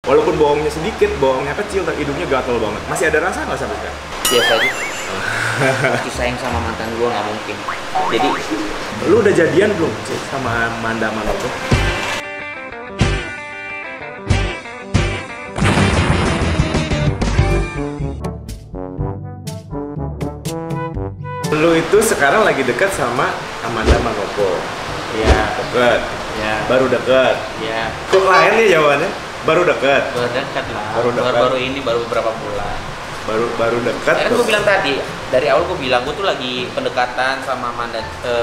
Walaupun bohongnya sedikit, bohongnya kecil, tapi hidungnya gatel banget. Masih ada rasa nggak sampai sekarang? Biasa aja. Masih sayang sama mantan gue nggak mungkin. Jadi, Lu udah jadian belum sih sama Amanda Manopo? Lu itu sekarang lagi dekat sama Amanda Manopo. ya, Deket. ya, Baru deket. ya. Kok lain nih jawabannya? Baru deket. Baru dekat lah. Baru dekat. Baru ini baru beberapa bulan. Baru dekat. Kan gue bilang tadi, dari awal gue bilang gue tuh lagi pendekatan sama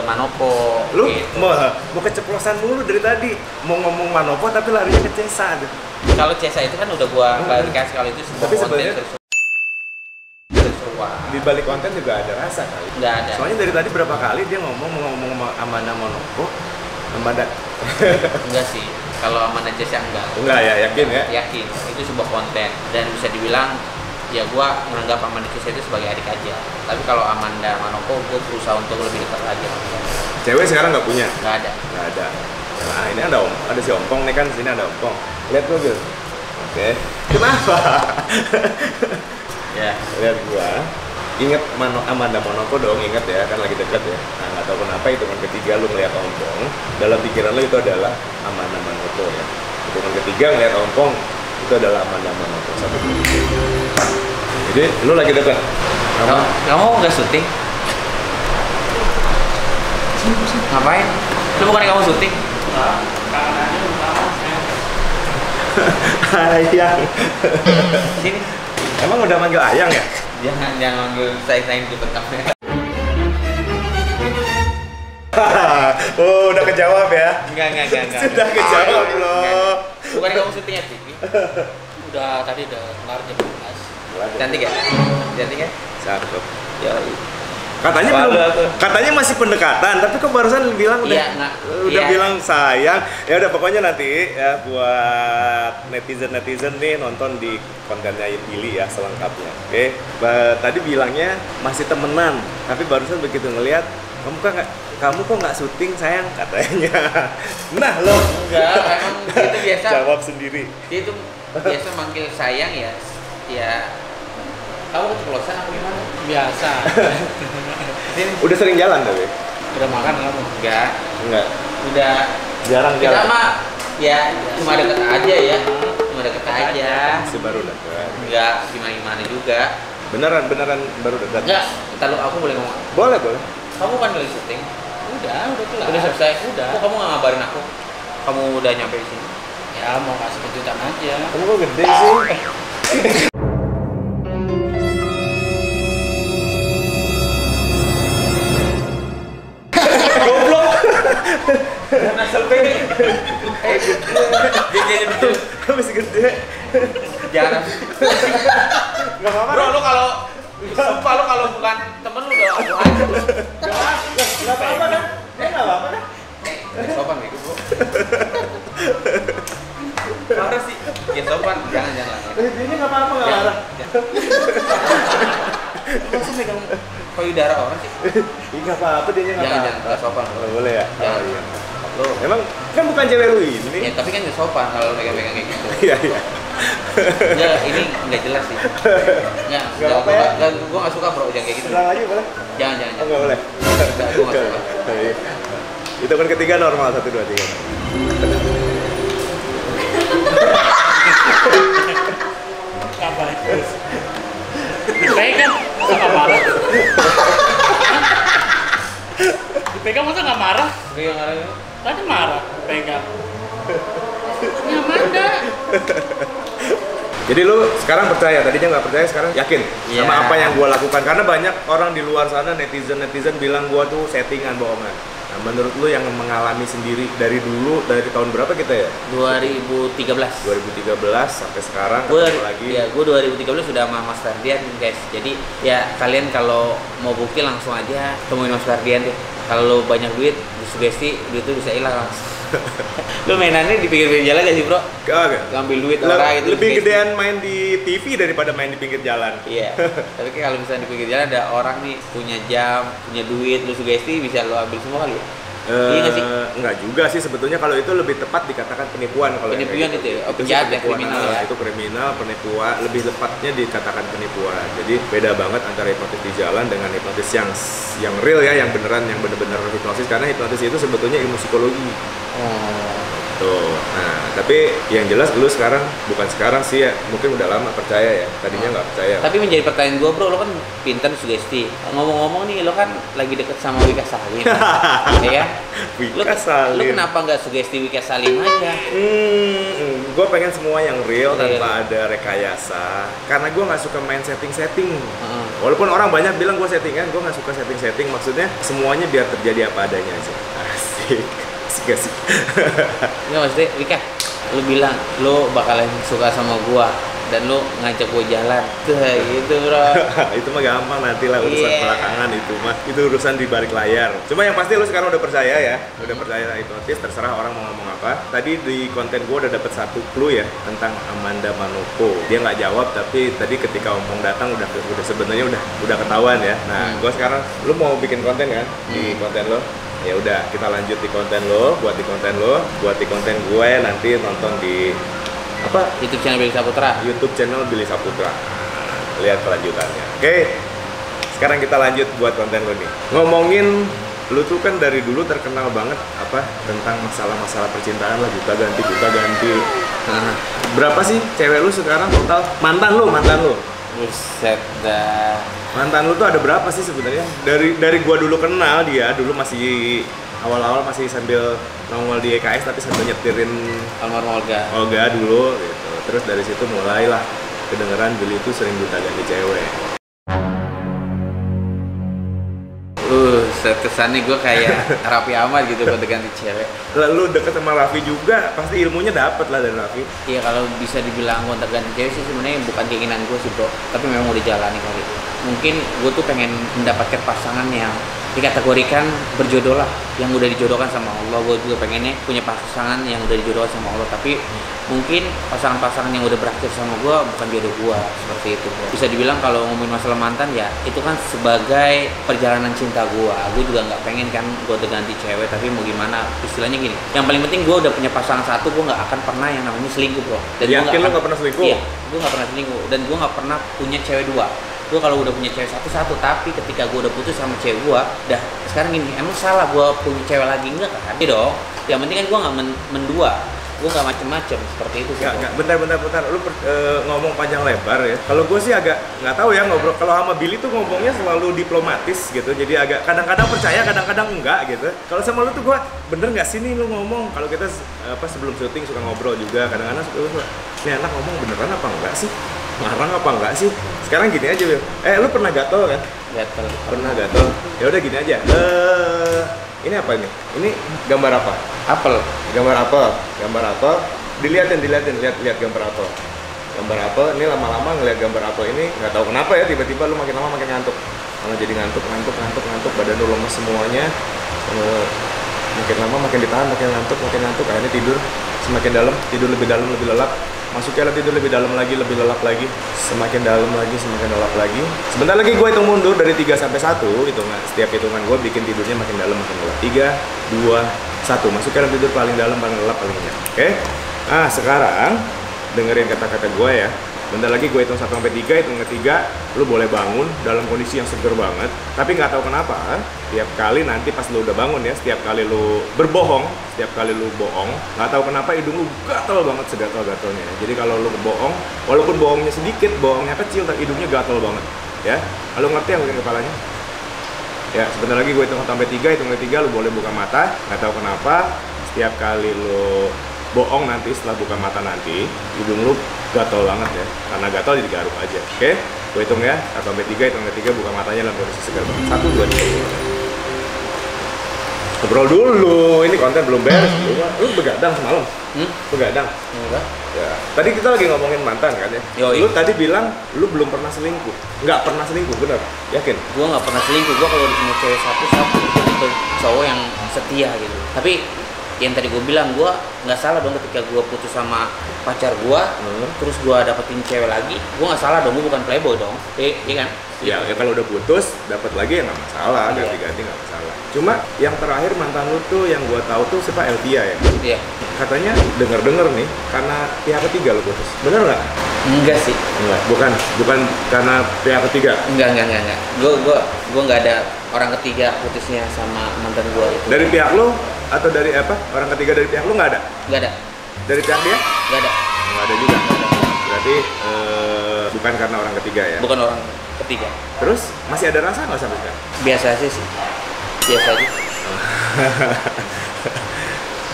Manopo. Lu gitu. mau keceplosan mulu dari tadi. Mau ngomong Manopo tapi larinya ke Cesa. Kalau Cesa itu kan udah gua klarifikasi kalau itu sebuah Tapi konten sebenarnya seruan. di balik konten juga ada rasa kali. Nggak ada. Soalnya dari tadi berapa kali dia ngomong sama Amanda Manopo, Amanda. Enggak sih. Kalau Amanda Cesa enggak. Enggak ya, yakin ya? Yakin itu sebuah konten dan bisa dibilang ya gua menganggap Amanda Cesa itu sebagai adik aja. Tapi kalau Amanda Manopo gua berusaha untuk lebih dekat lagi sama dia. Cewek sekarang nggak punya? Nggak ada. Nggak ada. Nah ini ada si Ompong nih kan, sini ada Ompong. Lihat tuh Bil. Oke. Kenapa? Ya. Lihat gua. Ingat Amanda Manopo dong, ingat ya, kan lagi deket ya. Nah nggak tahu kenapa hitungan ketiga lu ngeliat Ompong, dalam pikiran lu itu adalah Amanda Manopo ya. Hitungan ketiga ngeliat Ompong itu adalah Amanda Manopo. Satu. Jadi lu lagi deket. Kamu nggak syuting? Ngapain? Lu bukan kamu syuting? Ayang. Sini. Emang udah manggil Ayang ya? Jangan manggil saya di depan kamera. Oh, udah kejawab ya? Enggak. Sudah kejawab loh. Bukan kamu syuting ya, TV? Udah tadi udah kelar jam 12. Cantik ya? Cantik ya? Cakep. Ya. Katanya Malu belum, aku. katanya masih pendekatan, tapi kok barusan bilang Iya, nggak. udah Iya. bilang sayang. Ya udah pokoknya nanti ya buat netizen nih nonton di kontennya Ili ya selengkapnya. Oke. Tadi bilangnya masih temenan, tapi barusan begitu ngelihat kamu kok nggak syuting sayang katanya. Nah lo Enggak, emang itu biasa. jawab sendiri. Dia itu biasa manggil sayang ya. Ya. Kamu keceplosan apa gimana? Biasa. Sini. Udah sering jalan tapi? Udah makan kamu? Enggak. Enggak. Udah Jarang kita jalan. mah ya cuma deket aja ya. Cuma deket aja. Masih baru dekat. Enggak gimana juga. Beneran baru dekat. Enggak, kita lu aku boleh ngomong. Boleh. Kamu kan lagi syuting. Udah kelar. Udah selesai. Udah. Kok kamu nggak ngabarin aku? Kamu udah nyampe di sini. Ya mau kasih kejutan aja. Kamu kok gede sih? Asal pede. Jadi betul. Masih gede. Jangan. Gak apa-apa. Bro, lu kalau sumpah lu kalau bukan temen lu udah aku aja. Gak apa-apa kan? Gak apa-apa kan? Sopan gitu, Bro. Parah sih. Ya sopan, jangan. Ini gak apa-apa, gak marah. Langsung megang payudara orang sih. Ini gak apa-apa, dia gak Jangan, apa-apa. nggak sopan. Oh, boleh ya? Jangan. Oh iya. Lu Emang kan bukan cewek lu ya ini? tapi kan nggak sopan kalau megang-megang kayak gitu. Iya. Ya ini nggak jelas sih. Nggak, Nggak apa-apa ya? Gua nggak suka bro, jangan kayak gitu. Serang aja boleh? Jangan. Oh gak boleh? Nggak, gua nggak suka. Iya. Itu kan ketiga normal, 1, 2, 3. Kabar itu. Dipegang, masa nggak marah? Dipegang masa nggak marah? Yang ada Tadi marah, pegang. Ya Amanda. Jadi lu sekarang percaya, tadinya nggak percaya, sekarang yakin Iya. sama apa yang gua lakukan? Karena banyak orang di luar sana, netizen bilang gua tuh settingan, bohongan. Nah, menurut lu yang mengalami sendiri dari dulu, dari tahun berapa kita ya? 2013. 2013 sampai sekarang Gue ketemu lagi. ya gue 2013 sudah sama Mas Ferdian guys. Jadi ya kalian kalau mau bukti langsung aja temuin Mas Ferdian deh. Kalau banyak duit, disugesti duit itu bisa hilang. Lu mainannya di pinggir jalan gak sih bro? Kagak. Ngambil duit orang itu Lebih disugesti. gedean main di TV daripada main di pinggir jalan. Iya. Tapi kalau misalnya di pinggir jalan ada orang nih punya jam, punya duit, lu sugesti bisa lu ambil semua kali ya. Iya nggak sih? Enggak juga sih sebetulnya, kalau itu lebih tepat dikatakan penipuan kalau yang Penipuan kayak itu ya? Oh, Itu sih penjahat ya, penipuan. kriminal ya? Itu kriminal, penipuan, lebih tepatnya dikatakan penipuan. Jadi beda banget antara hipnotis di jalan dengan hipnotis yang real ya, yang beneran, yang bener-bener hipnotis, karena hipnotis itu sebetulnya ilmu psikologi. Tuh. Nah, tapi yang jelas lu sekarang, bukan sekarang sih ya, mungkin udah lama percaya ya. Tadinya nggak percaya. Tapi menjadi pertanyaan gue bro, lo kan pinter sugesti. Ngomong-ngomong nih, lo kan lagi deket sama Wika Salim, ya kan? Wika Salim. Lo kenapa nggak sugesti Wika Salim aja? Gue pengen semua yang real tanpa ada rekayasa. Karena gue nggak suka main setting-setting. Walaupun orang banyak bilang gue settingan, gue nggak suka setting-setting. Maksudnya semuanya biar terjadi apa adanya aja. Asik. Gak sih? Nggak maksudnya, Wika, lo bilang lo bakalan suka sama gua dan lo ngajak gua jalan, tuh gitu bro. Itu mah gampang, nanti lah urusan belakangan itu mah. Itu urusan di balik layar. Cuma yang pasti lo sekarang udah percaya ya, udah percaya hipnotis, terserah orang mau ngomong apa. Tadi di konten gua udah dapet satu clue ya tentang Amanda Manopo. Dia nggak jawab, tapi tadi ketika omong datang udah sebenarnya udah ketahuan ya. Nah, gua sekarang, lo mau bikin konten kan di konten lo? Ya udah, kita lanjut di konten lo, buat di konten gue, nanti nonton di apa? YouTube channel Billy Saputra. YouTube channel Billy Saputra. Lihat kelanjutannya. Oke. Sekarang kita lanjut buat konten lo nih. Ngomongin lu tuh kan dari dulu terkenal banget apa tentang masalah-masalah percintaan lah, gonta ganti. Nah, berapa sih cewek lu sekarang total? Mantan lu. Buset dah. Mantan lu tuh ada berapa sih sebenarnya? Dari gua dulu kenal dia, dulu masih awal-awal masih sambil nongol di EKS tapi sambil nyetirin Almarhum Olga dulu gitu. Terus dari situ mulailah kedengeran Billy itu sering gonta ganti cewek. Kesannya gue kayak Raffi Ahmad gitu gonta ganti cewek. Lalu deket sama Raffi juga, pasti ilmunya dapet lah dari Raffi. Iya, kalau bisa dibilang gonta ganti cewek sih sebenarnya bukan keinginan gue sih bro, tapi memang udah jalani kali. Mungkin gue tuh pengen mendapatkan pasangan yang dikategorikan berjodoh lah, yang udah dijodohkan sama Allah. Gue juga pengennya punya pasangan yang udah dijodohkan sama Allah, tapi mungkin pasangan-pasangan yang udah berakhir sama gue bukan jodoh gue, seperti itu bro. Bisa dibilang kalau ngomongin masalah mantan ya itu kan sebagai perjalanan cinta gue juga nggak pengen kan gue ganti cewek, tapi mau gimana, istilahnya gini, yang paling penting gue udah punya pasangan satu, gue nggak akan pernah yang namanya selingkuh bro. Dan yakin lo nggak pernah selingkuh? Iya, gue nggak pernah selingkuh, dan gue nggak pernah punya cewek dua. Gue kalau udah punya cewek satu, tapi ketika gue udah putus sama cewek gue, dah sekarang gini, emang salah gue punya cewek lagi? Enggak kan? Iya dong, yang penting kan gue nggak mendua, gue nggak macem-macem seperti itu sih. Nggak, bentar, lu ngomong panjang lebar ya. Kalau gue sih agak nggak tahu ya ngobrol. Kalau sama Billy tuh ngomongnya selalu diplomatis gitu, jadi agak kadang-kadang percaya, kadang-kadang enggak gitu. Kalau sama lu tuh gue bener nggak sih nih lu ngomong? Kalau kita sebelum syuting suka ngobrol juga, kadang-kadang suka ini anak ngomong beneran apa enggak sih? Marah apa enggak sih? Sekarang gini aja, Bil. Lu pernah gatel kan? Gatel. Pernah gatel. Ya udah gini aja. Ini apa ini? Ini gambar apa? Apel. Gambar apel. Dilihatin, lihat gambar apel. Gambar apel. Ini lama-lama ngeliat gambar apel ini, nggak tahu kenapa ya tiba-tiba lu makin lama makin ngantuk. Malah jadi ngantuk. Badan lu lemes semuanya. Makin lama makin ditahan, makin ngantuk. Akhirnya tidur semakin dalam, tidur lebih dalam, lebih lelap. Masuknya tidur lebih dalam lagi, lebih lelap lagi, semakin dalam lagi, semakin lelap lagi. Sebentar lagi gue hitung mundur dari 3 sampai 1, setiap hitungan gue bikin tidurnya makin dalam, makin lelap. 3, 2, 1. Masuknya dalam tidur paling dalam, paling lelap, paling nyenyak. Oke? Nah, sekarang dengerin kata-kata gue ya. Bentar lagi gue hitung 1 sampai 3, hitung ketiga, lu boleh bangun dalam kondisi yang seger banget. Tapi nggak tahu kenapa, tiap kali nanti pas lu udah bangun ya, setiap kali lu berbohong, nggak tahu kenapa hidung lu gatel banget, segatel-gatelnya. Jadi kalau lu bohong, walaupun bohongnya sedikit, bohongnya kecil, tapi hidungnya gatel banget. Ya, lu ngerti yang bikin kepalanya? Ya, sebentar lagi gue hitung 1 sampai 3, hitung ketiga lu boleh buka mata. Nggak tahu kenapa, setiap kali lu bohong nanti setelah buka mata nanti, hidung lu gatel banget ya, karena gatel jadi garuk aja. Oke, gue hitung ya, 1 sampai 3, hitung ketiga buka matanya dalam kondisi segar banget. 1, 2, 3. Ngobrol dulu, ini konten belum beres. Lu begadang semalam? Begadang? Enggak. Ya. Tadi kita lagi ngomongin mantan kan ya? Yoi. Lu tadi bilang lu belum pernah selingkuh. Nggak pernah selingkuh, bener? Yakin? Gue nggak pernah selingkuh. Gue kalau udah punya cewek satu, itu cowok yang setia gitu. Tapi yang tadi gue bilang, gue nggak salah dong ketika gue putus sama pacar gue, terus gue dapetin cewek lagi, gue nggak salah dong, gue bukan playboy dong, iya kan? Ya, kalau udah putus dapat lagi ya nggak masalah, Iya. ganti-ganti nggak masalah. Cuma yang terakhir mantan lu tuh yang gua tahu tuh siapa Elvia ya. Iya. Katanya denger nih karena pihak ketiga lo putus. Bener nggak? Enggak sih. Enggak. Bukan karena pihak ketiga. Enggak. Gue nggak ada orang ketiga putusnya sama mantan gue itu. Dari pihak lo atau dari apa? Orang ketiga dari pihak lo nggak ada? Nggak ada. Dari pihak dia? Nggak ada. Nggak ada juga. Berarti bukan karena orang ketiga ya. Bukan orang ketiga. Terus masih ada rasa nggak sampai sekarang? Biasa aja sih. Biasa aja.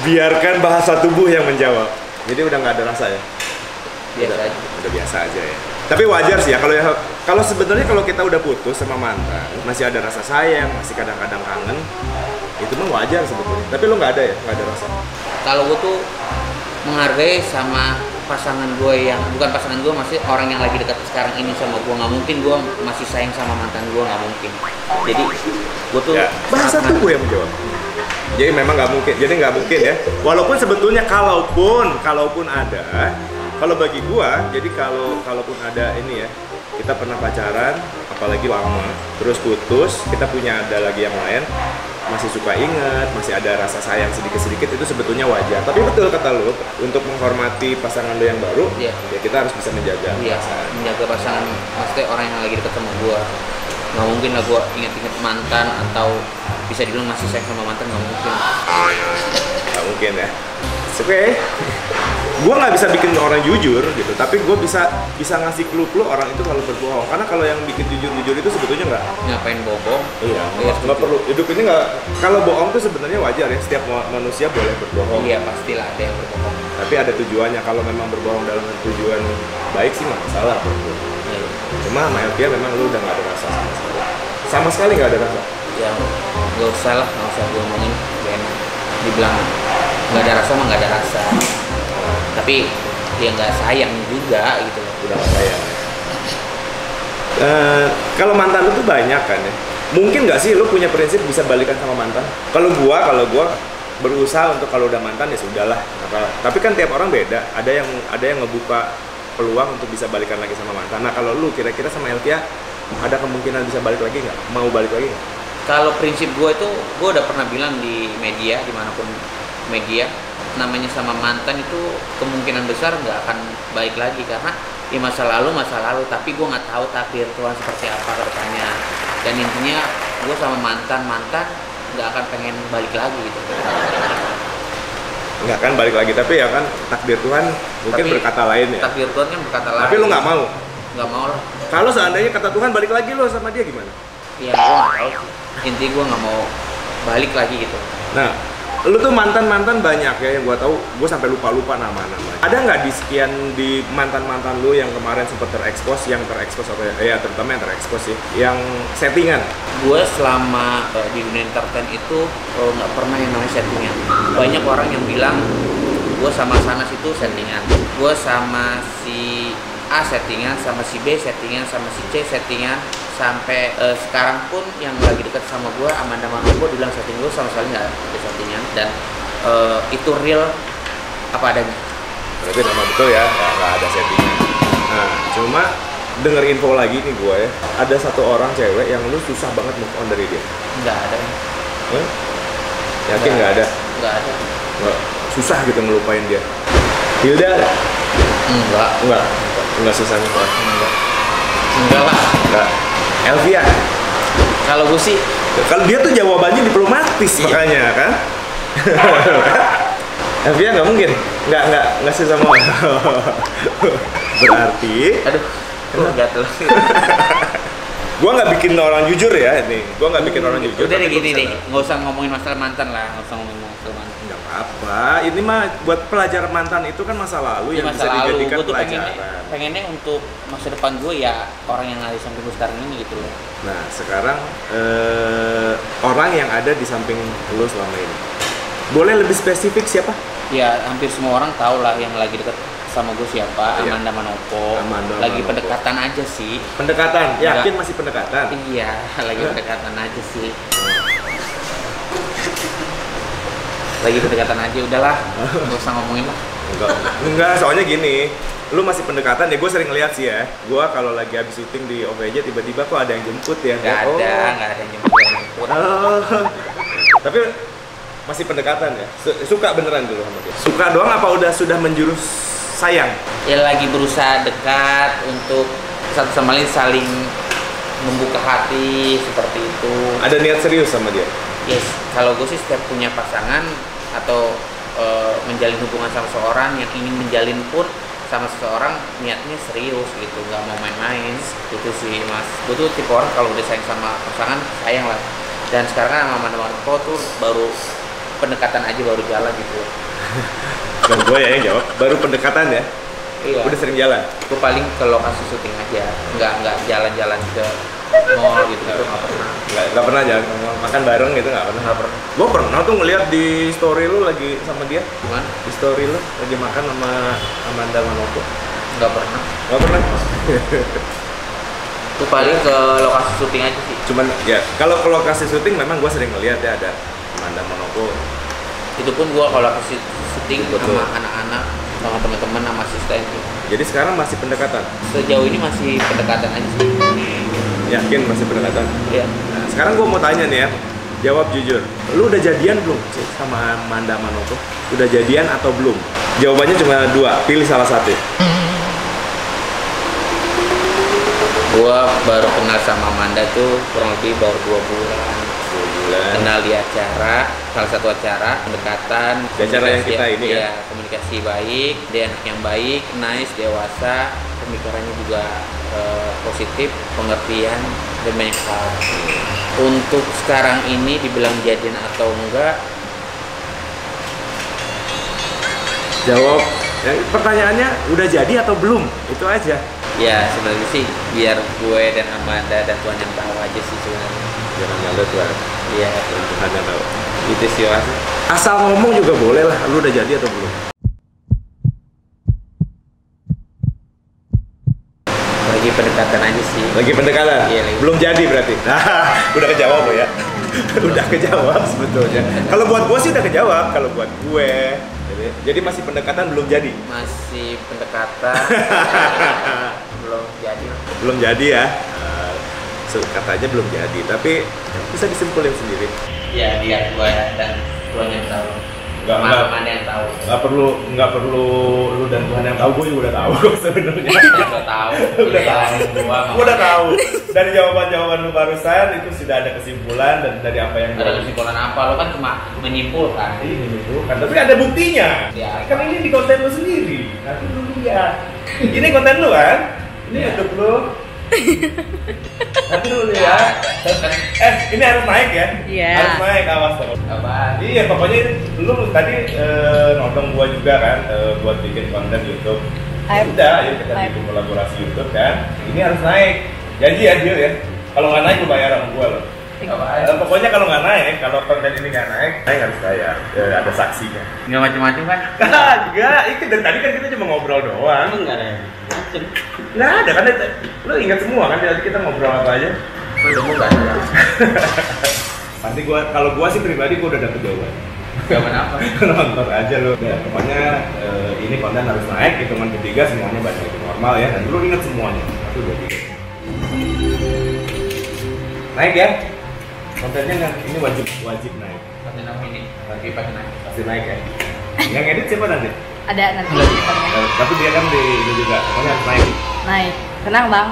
Biarkan bahasa tubuh yang menjawab. Jadi udah nggak ada rasa ya? Biasa udah, aja. Udah biasa aja ya. Tapi wajar sih ya kalau sebenarnya kalau kita udah putus sama mantan, masih ada rasa sayang, masih kadang-kadang kangen, itu mah wajar sebetulnya. Tapi lo nggak ada ya, nggak ada rasa. Kalau gue tuh menghargai sama pasangan gue yang bukan pasangan gue, masih orang yang lagi dekat sekarang ini sama gue, nggak mungkin gue masih sayang sama mantan gue, nggak mungkin. Jadi gue tuh Ya, bahasa tubuh yang menjawab. Jadi memang nggak mungkin. Jadi nggak mungkin ya. Walaupun sebetulnya kalaupun ada, kalau bagi gua, jadi kalaupun ada ini ya, kita pernah pacaran, apalagi lama, terus putus, kita punya ada lagi yang lain, masih suka ingat, masih ada rasa sayang sedikit-sedikit, itu sebetulnya wajar. Tapi betul kata lu, untuk menghormati pasangan lu yang baru, Iya. ya kita harus bisa menjaga Iya, perasaan. menjaga pasangan, maksudnya orang yang lagi deket sama gue. Nggak mungkin lah gue inget-inget mantan atau bisa dibilang masih sayang sama mantan, nggak mungkin. Nggak mungkin ya. Oke. Gue nggak bisa bikin orang jujur gitu, tapi gue bisa ngasih clue orang itu kalau berbohong. Karena kalau yang bikin jujur itu sebetulnya nggak. Ngapain bohong? Iya, Iya, nggak perlu. Hidup ini nggak. Kalau bohong tuh sebenarnya wajar ya. Setiap manusia boleh berbohong. Iya, pastilah ada yang berbohong. Tapi ada tujuannya. Kalau memang berbohong dalam tujuan baik sih nggak masalah. Iya. Cuma sama Elvia memang lu udah nggak ada rasa sama sekali. Sama sekali nggak ada rasa. Ya, nggak usah lah, nggak usah diomongin. Gak enak. Dibilang nggak ada rasa mah nggak ada rasa. Tapi ya nggak sayang juga gitu loh. Udah nggak sayang. Kalau mantan lu tuh banyak kan ya. Mungkin nggak sih lu punya prinsip bisa balikan sama mantan? Kalau gua berusaha untuk kalau udah mantan ya sudahlah. Tapi kan tiap orang beda. Ada yang ngebuka peluang untuk bisa balikan lagi sama mantan. Nah kalau lu kira-kira sama Elvia ada kemungkinan bisa balik lagi nggak? Mau balik lagi nggak? Kalau prinsip gue itu, gue udah pernah bilang di media, dimanapun media, namanya sama mantan itu kemungkinan besar nggak akan balik lagi karena ya masa lalu, tapi gue nggak tahu takdir Tuhan seperti apa ke depannya. Dan intinya gue sama mantan nggak akan pengen balik lagi gitu. Nggak kan balik lagi, tapi ya kan takdir Tuhan mungkin Tapi berkata lain ya. Takdir Tuhan kan berkata lain. Tapi lu nggak mau. Nggak mau lah. Kalau seandainya kata Tuhan balik lagi lo sama dia gimana? Ya gue nggak tahu sih. Intinya gue nggak mau balik lagi gitu. Nah, lu tuh mantan banyak ya yang gua tahu, gua sampai lupa nama-nama. Ada nggak di sekian di mantan lu yang kemarin sempat terekspos atau ya terutama yang terekspos sih, yang settingan? Gue selama di dunia entertain itu nggak pernah yang namanya settingan. Banyak orang yang bilang gue sama Sanas itu settingan, gue sama si A settingan, sama si B settingan, sama si C settingan, sampai sekarang pun yang lagi dekat sama gue, Amanda Manopo, dibilang setting, gue sama sekali nggak ada settingan dan itu real apa adanya. Berarti nama betul ya, nggak ada settingan. Nah, cuma denger info lagi nih gue ya, ada satu orang cewek yang lu susah banget move on dari dia. Nggak ada. Yakin nggak ada? Nggak ada. Nggak, susah gitu ngelupain dia. Hilda? Enggak susah ngelupain. Enggak lah. Enggak. Elvia? Kalau gue sih, Kalau dia tuh jawabannya diplomatis makanya kan. Elvia nggak mungkin, nggak susah mau. Berarti, aduh, gue gatel. gua nggak bikin orang jujur ya ini. Gua nggak bikin orang jujur. Udah deh tapi gini gua deh, bisa- nggak usah ngomongin masalah mantan lah, nggak usah ngomongin masalah mantan. Nggak apa-apa. Ini mah buat pelajaran mantan itu kan masa lalu yang Masa bisa lalu, dijadikan gue tuh pelajaran. pengennya untuk masa depan gue ya orang yang ada di samping gue sekarang ini gitu loh. Nah sekarang orang yang ada di samping lo selama ini, boleh lebih spesifik siapa? Ya hampir semua orang tahu lah yang lagi deket sama gue siapa, Iya. Amanda Manopo. Amanda Lagi Manopo. pendekatan aja sih. Pendekatan, yakin Enggak. masih pendekatan? Iya, lagi pendekatan aja sih. Lagi pendekatan aja, udahlah, nggak usah ngomongin lah. Enggak, soalnya gini, lu masih pendekatan ya. Gue sering lihat sih ya. Gue kalau lagi habis syuting di OVJ tiba-tiba kok ada yang jemput ya. Nggak ada yang jemput. Oh. Tapi masih pendekatan ya. Suka beneran dulu sama dia. Suka doang apa sudah menjurus sayang? Ya lagi berusaha dekat untuk satu sama lain saling membuka hati seperti itu. Ada niat serius sama dia? Yes, kalau gue sih setiap punya pasangan atau menjalin hubungan sama seseorang yang ingin menjalin pun sama seseorang niatnya serius gitu, nggak mau main-main gitu sih mas. Gue tuh tipe orang kalau udah sayang sama pasangan sayang lah. Dan sekarang kan sama Mandamanoko tuh baru pendekatan aja, baru jalan gitu. Dan gue ya yang jawab, baru pendekatan ya? Iya. Udah sering jalan? Gue paling ke lokasi syuting aja, nggak jalan-jalan ke mall gitu, itu nggak pernah. Nggak pernah jalan makan bareng gitu, nggak pernah? Nggak pernah. Gue pernah tuh ngeliat di story lu lagi sama dia. Gimana? Di story lu lagi makan sama Amanda Manoko. Nggak pernah. Nggak pernah? Gue paling ke lokasi syuting aja sih. Cuman ya, kalau ke lokasi syuting memang gue sering ngeliat ya ada Amanda Manoko. Itu pun gue kalau lokasi syuting Betul. sama anak-anak, sama teman-teman, sama asisten gitu. Jadi sekarang masih pendekatan? Sejauh ini masih pendekatan aja sih. Yakin masih pendekatan? Iya. Nah, sekarang gue mau tanya nih ya, jawab jujur. Lu udah jadian belum sih sama Amanda Manoko? Udah jadian atau belum? Jawabannya cuma 2, pilih salah satu. Gua baru kenal sama Amanda tuh kurang lebih baru 2 bulan. 2 bulan. Kenal di acara, salah satu acara pendekatan. Di acara yang kita ini ya, komunikasi baik, dia anak yang baik, nice, dewasa, pemikirannya juga positif, pengertian dan banyak hal. Untuk sekarang ini dibilang jadian atau enggak? Jawab. Ya, pertanyaannya udah jadi atau belum? Itu aja. Ya sebenarnya sih biar gue dan Amanda dan Tuhan yang tahu aja sih sebenarnya. Jangan nyala Tuhan. Iya, Tuhan yang tahu. gitu sih mas. Asal ngomong juga boleh lah. Lu udah jadi atau belum? Lagi pendekatan aja sih. Lagi pendekatan? Iya, lagi. Belum jadi berarti? Nah, udah kejawab lo ya? Udah kejawab sebetulnya. Kalau buat gue sih udah kejawab. Kalau buat gue, jadi masih pendekatan belum jadi? Masih pendekatan. Belum jadi. Belum jadi ya? Katanya belum jadi, tapi bisa disimpulin sendiri. Ya biar gue dan Tuhan yang tahu. Mana yang tahu. Nggak perlu lu dan Tuhan yang tahu, gue juga udah tahu kok sebenarnya. Udah tahu. Gue udah tahu. Dari jawaban-jawaban lu barusan itu sudah ada kesimpulan, dan dari apa yang Ada kesimpulan apa? Lo kan cuma menyimpulkan. Ini menyimpulkan, tapi ada buktinya. Ya. Kan ini di konten lu sendiri. Nanti lu lihat. Ini konten lu kan? Ini YouTube lu. Nanti lu lihat. Ini harus naik ya? Iya. Harus naik, awas dong. Apa? Iya, pokoknya lu tadi nodong gua juga kan buat bikin konten YouTube. Udah, ayo kita bikin kolaborasi YouTube kan. Ini harus naik. Janji ya, deal ya. Kalau nggak naik lu bayar sama gua loh. Pokoknya kalau nggak naik, kalau konten ini nggak naik harus bayar. Ada saksinya. Nggak macam-macam kan? Enggak, itu dari tadi kan kita cuma ngobrol doang. Enggak ada. Nggak ada kan? Lu ingat semua kan tadi kita ngobrol apa aja? Udah mau nggak ada. Pasti kalau gua sih pribadi gua udah dapet jawaban. Jawaban apa? Nonton aja lu. Ya, pokoknya ini konten harus naik, hitungan ketiga semuanya balik lagi normal ya. Dan lu ingat semuanya. Itu udah gitu. Naik ya? Kontennya ini wajib naik. Konten apa ini? Lagi pakai naik. Pasti naik ya. Yang edit siapa nanti? Ada nanti editornya. Tapi dia kan di juga, pokoknya harus naik. Naik. Tenang bang.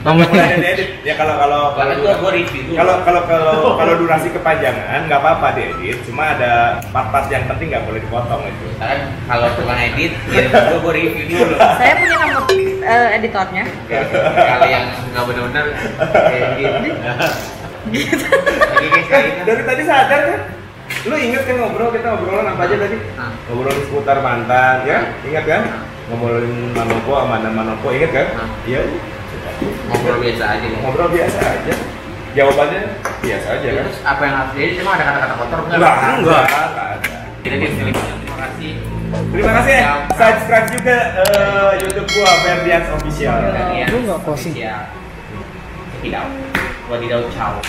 Ngapain? Edit. Ya kalau Gua review. kalau durasi kepanjangan nggak apa-apa diedit, cuma ada part-part yang penting nggak boleh dipotong itu. Sekarang kalau tukang edit, gua review dulu. Saya punya nomor editornya. Kalau yang nggak benar-benar kayak gitu. Lagi kayak Dari tadi sadar kan? Lu inget kan kita ngobrolan apa aja tadi? Ngobrolin seputar mantan, ya? Ingat kan? Ngobrolin Manoko, Amanda Manoko, inget kan? Iya. ngobrol biasa aja. Ngobrol biasa aja. Jawabannya biasa aja kan? Terus apa yang harus jadi? Cuma ada kata-kata kotor Enggak ada. Jadi terima kasih. Terima kasih ya. Subscribe juga YouTube gua Ferdians Official. Lu nggak closing? Tidak. Wadidaw, ciao.